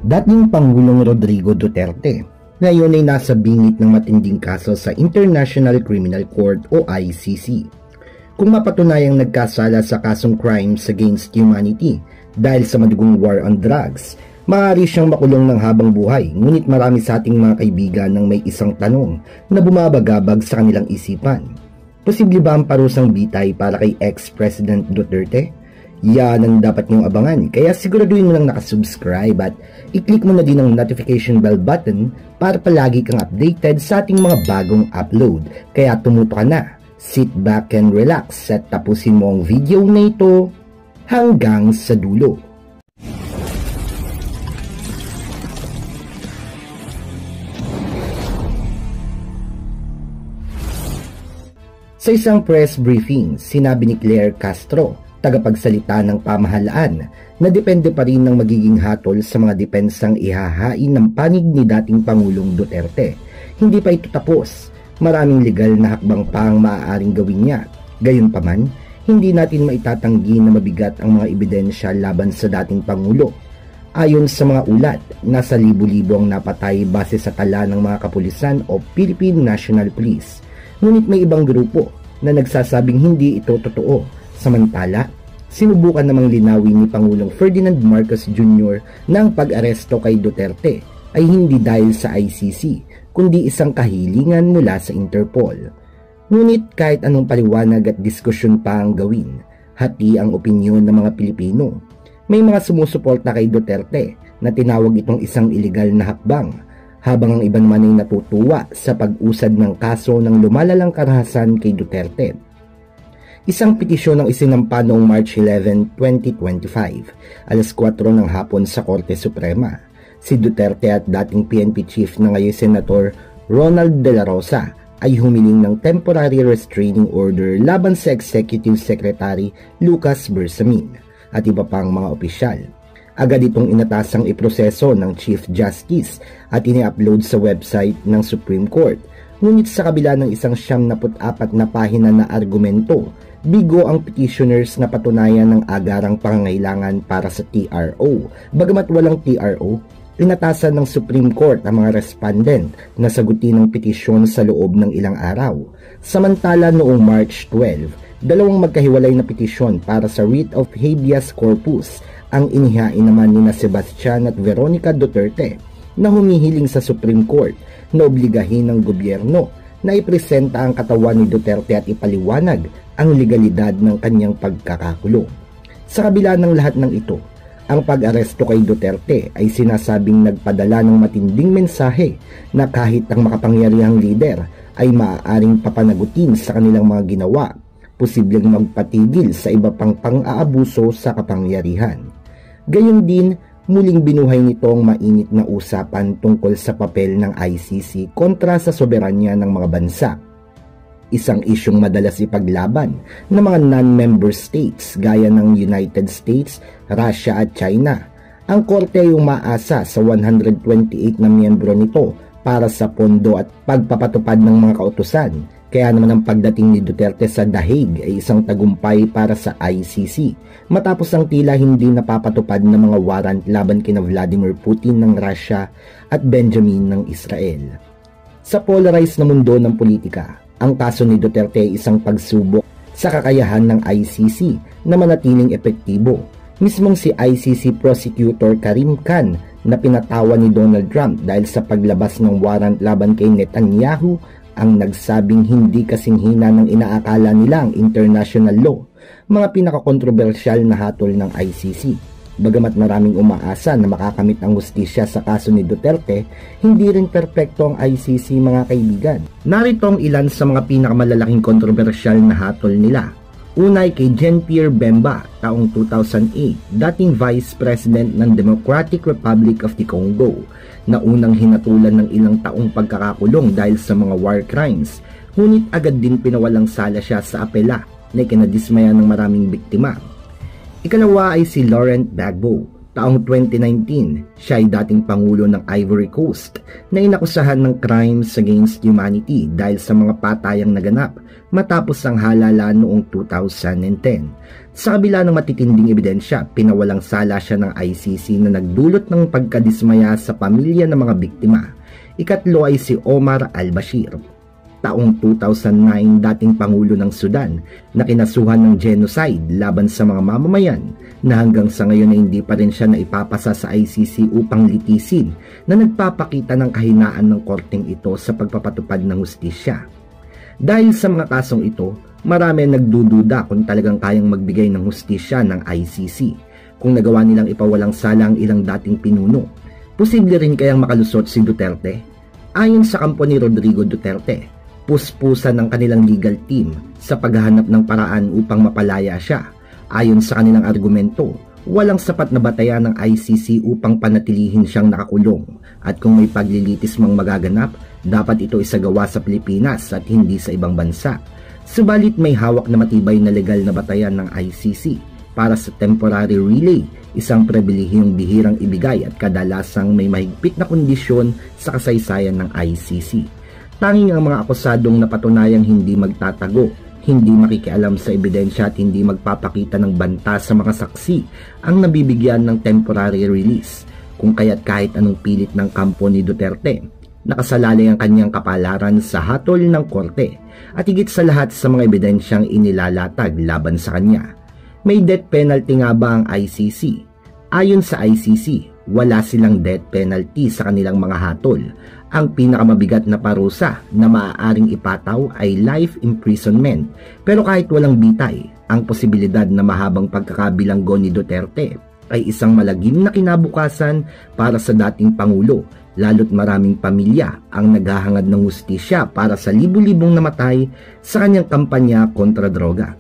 Dating Pangulong Rodrigo Duterte ngayon ay nasa bingit ng matinding kaso sa International Criminal Court o ICC. Kung mapatunayang nagkasala sa kasong crimes against humanity dahil sa madugong war on drugs, maaari siyang makulong ng habang buhay. Ngunit marami sa ating mga kaibigan nang may isang tanong na bumabagabag sa kanilang isipan. Posible ba ang parusang bitay para kay ex-President Duterte? Yan ang dapat niyong abangan, kaya siguraduhin mo lang nakasubscribe at i-click mo na din ang notification bell button para palagi kang updated sa ating mga bagong upload. Kaya tumuto ka na, sit back and relax at tapusin mo ang video na ito hanggang sa dulo. Sa isang press briefing, sinabi ni Claire Castro, tagapagsalita ng pamahalaan, na depende pa rin ng magiging hatol sa mga depensang ihahain ng panig ni dating Pangulong Duterte. Hindi pa ito tapos. Maraming legal na hakbang pa ang maaaring gawin niya. Gayunpaman, hindi natin maitatanggi na mabigat ang mga ebidensya laban sa dating Pangulo. Ayon sa mga ulat, nasa libo-libo ang napatay base sa tala ng mga kapulisan o Philippine National Police. Ngunit may ibang grupo na nagsasabing hindi ito totoo. Samantala, sinubukan namang linawin ni Pangulong Ferdinand Marcos Jr. na ang pag-aresto kay Duterte ay hindi dahil sa ICC, kundi isang kahilingan mula sa Interpol. Ngunit kahit anong paliwanag at diskusyon pa ang gawin, hati ang opinyon ng mga Pilipino. May mga sumusuporta kay Duterte na tinawag itong isang iligal na hakbang, habang ang iba naman ay natutuwa sa pag-usad ng kaso ng lumalalang karahasan kay Duterte. Isang petisyon ang isinampa noong March 11, 2025, alas 4 ng hapon sa Korte Suprema. Si Duterte at dating PNP Chief na ngayon Senator Ronald De La Rosa ay humiling ng temporary restraining order laban sa Executive Secretary Lucas Bersamin at iba pang mga opisyal. Agad itong inatasang iproseso ng Chief Justice at ini-upload sa website ng Supreme Court. Ngunit sa kabila ng isang 74 na pahina na argumento, bigo ang petitioners na patunayan ng agarang pangangailangan para sa TRO. Bagamat walang TRO, inatasan ng Supreme Court ang mga respondent na sagutin ng petisyon sa loob ng ilang araw. Samantala noong March 12, dalawang magkahiwalay na petisyon para sa writ of habeas corpus ang inihain naman ni Sebastian at Veronica Duterte na humihiling sa Supreme Court na obligahin ng gobyerno na ipresenta ang katawan ni Duterte at ipaliwanag ang legalidad ng kanyang pagkakakulong. Sa kabila ng lahat ng ito, ang pag-aresto kay Duterte ay sinasabing nagpadala ng matinding mensahe na kahit ang makapangyarihang lider ay maaaring papanagutin sa kanilang mga ginawa, posibleng magpatigil sa iba pang pang-aabuso sa kapangyarihan. Gayon din, muling binuhay nito ang mainit na usapan tungkol sa papel ng ICC kontra sa soberanya ng mga bansa. Isang isyong madalas ipaglaban ng mga non-member states gaya ng United States, Russia at China. Ang korte ay umaasa sa 128 na miyembro nito para sa pondo at pagpapatupad ng mga kautusan. Kaya naman ang pagdating ni Duterte sa The Hague ay isang tagumpay para sa ICC matapos ang tila hindi napapatupad ng mga warrant laban kina Vladimir Putin ng Russia at Benjamin ng Israel. Sa polarized na mundo ng politika, ang kaso ni Duterte ay isang pagsubok sa kakayahan ng ICC na manatiling epektibo. Mismong si ICC Prosecutor Karim Khan na pinatawa ni Donald Trump dahil sa paglabas ng warrant laban kay Netanyahu ang nagsabing hindi kasing hina ng inaakala nilang international law, mga pinakakontrobersyal na hatol ng ICC. Bagamat maraming umaasa na makakamit ang hustisya sa kaso ni Duterte, hindi rin perpekto ang ICC mga kaibigan. Narito ang ilan sa mga pinakamalalaking kontrobersyal na hatol nila. Unay kay Jean-Pierre Bemba, taong 2008, dating Vice President ng Democratic Republic of the Congo, na unang hinatulan ng ilang taong pagkakakulong dahil sa mga war crimes, ngunit agad din pinawalang sala siya sa apela na ikinadismaya ng maraming biktima. Ikalawa ay si Laurent Gbagbo, taong 2019, siya ay dating Pangulo ng Ivory Coast na inakusahan ng crimes against humanity dahil sa mga patayang naganap matapos ang halalan noong 2010. Sa kabila ng matitinding ebidensya, pinawalang sala siya ng ICC na nagdulot ng pagkadismaya sa pamilya ng mga biktima. Ikatlo ay si Omar al-Bashir. Taong 2009, dating Pangulo ng Sudan na kinasuhan ng genocide laban sa mga mamamayan na hanggang sa ngayon ay hindi pa rin siya naipapasa sa ICC upang litisin na nagpapakita ng kahinaan ng korteng ito sa pagpapatupad ng hustisya. Dahil sa mga kasong ito, marami nagdududa kung talagang kayang magbigay ng hustisya ng ICC. Kung nagawa nilang ipawalang sala ang ilang dating pinuno, posible rin kayang makalusot si Duterte? Ayon sa kampo ni Rodrigo Duterte, puspusan ng kanilang legal team sa paghahanap ng paraan upang mapalaya siya. Ayon sa kanilang argumento, walang sapat na batayan ng ICC upang panatilihin siyang nakakulong, at kung may paglilitis mang magaganap, dapat ito isagawa sa Pilipinas at hindi sa ibang bansa. Subalit may hawak na matibay na legal na batayan ng ICC para sa temporary relay, isang pribilehiyong bihirang ibigay at kadalasang may mahigpit na kondisyon sa kasaysayan ng ICC. Tanging ang mga akusadong napatunayang hindi magtatago, hindi makikialam sa ebidensya at hindi magpapakita ng banta sa mga saksi ang nabibigyan ng temporary release, kung kaya't kahit anong pilit ng kampo ni Duterte, nakasalalay ang kanyang kapalaran sa hatol ng korte at higit sa lahat sa mga ebidensyang inilalatag laban sa kanya. May death penalty nga ba ang ICC? Ayon sa ICC, wala silang death penalty sa kanilang mga hatol. Ang pinakamabigat na parusa na maaaring ipataw ay life imprisonment. Pero kahit walang bitay, ang posibilidad na mahabang pagkakabilanggo ni Duterte ay isang malagim na kinabukasan para sa dating Pangulo, lalo't maraming pamilya ang naghahangad ng hustisya para sa libu-libong namatay sa kanyang kampanya kontra droga.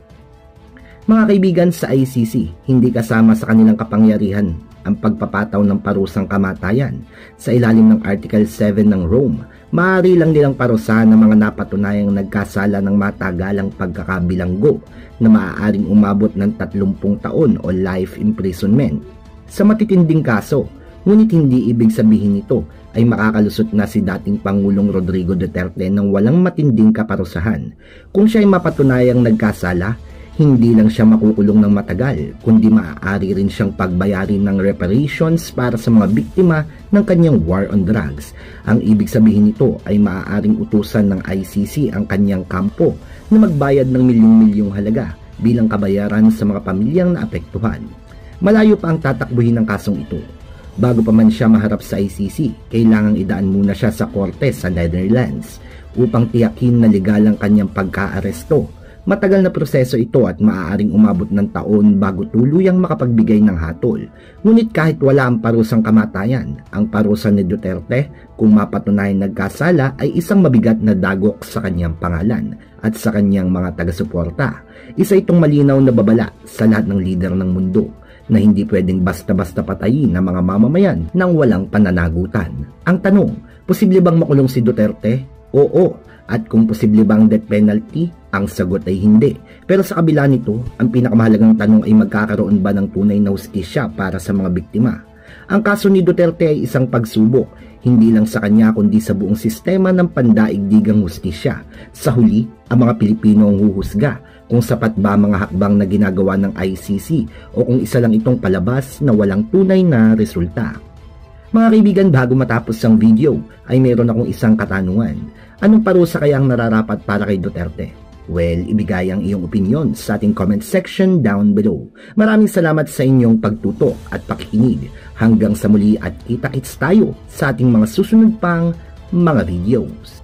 Mga kaibigan, sa ICC, hindi kasama sa kanilang kapangyarihan ang pagpapataw ng parusang kamatayan. Sa ilalim ng Article 7 ng Rome, maaari lang nilang parusahan ng mga napatunayang nagkasala ng matagalang pagkakabilanggo na maaaring umabot ng 30 taon o life imprisonment. Sa matitinding kaso, ngunit hindi ibig sabihin nito ay makakalusot na si dating Pangulong Rodrigo Duterte ng walang matinding kaparusahan. Kung siya ay mapatunayang nagkasala, hindi lang siya makukulong ng matagal, kundi maaari rin siyang pagbayarin ng reparations para sa mga biktima ng kanyang war on drugs. Ang ibig sabihin nito ay maaaring utusan ng ICC ang kanyang kampo na magbayad ng milyong-milyong halaga bilang kabayaran sa mga pamilyang naapektuhan. Malayo pa ang tatakbuhin ng kasong ito. Bago pa man siya maharap sa ICC, kailangang idaan muna siya sa korte sa Netherlands upang tiyakin na legal ang kanyang pagka-aresto. Matagal na proseso ito at maaaring umabot ng taon bago tuluyang makapagbigay ng hatol. Ngunit kahit wala ang parusang kamatayan, ang parusa ni Duterte kung mapatunayan nagkasala ay isang mabigat na dagok sa kanyang pangalan at sa kanyang mga taga-suporta. Isa itong malinaw na babala sa lahat ng lider ng mundo na hindi pwedeng basta-basta patayin ng mga mamamayan nang walang pananagutan. Ang tanong, posible bang makulong si Duterte? Oo. At kung posible bang death penalty? Ang sagot ay hindi. Pero sa kabila nito, ang pinakamahalagang tanong ay magkakaroon ba ng tunay na hustisya para sa mga biktima? Ang kaso ni Duterte ay isang pagsubok, hindi lang sa kanya kundi sa buong sistema ng pandaigdigang hustisya. Sa huli, ang mga Pilipino ang huhusga kung sapat ba mga hakbang na ginagawa ng ICC o kung isa lang itong palabas na walang tunay na resulta. Mga kaibigan, bago matapos ang video ay meron akong isang katanungan. Anong parusa kaya ang nararapat para kay Duterte? Well, ibigay ang iyong opinion sa ating comment section down below. Maraming salamat sa inyong pagtutok at pakikinig. Hanggang sa muli at kita-kits tayo sa ating mga susunod pang mga videos.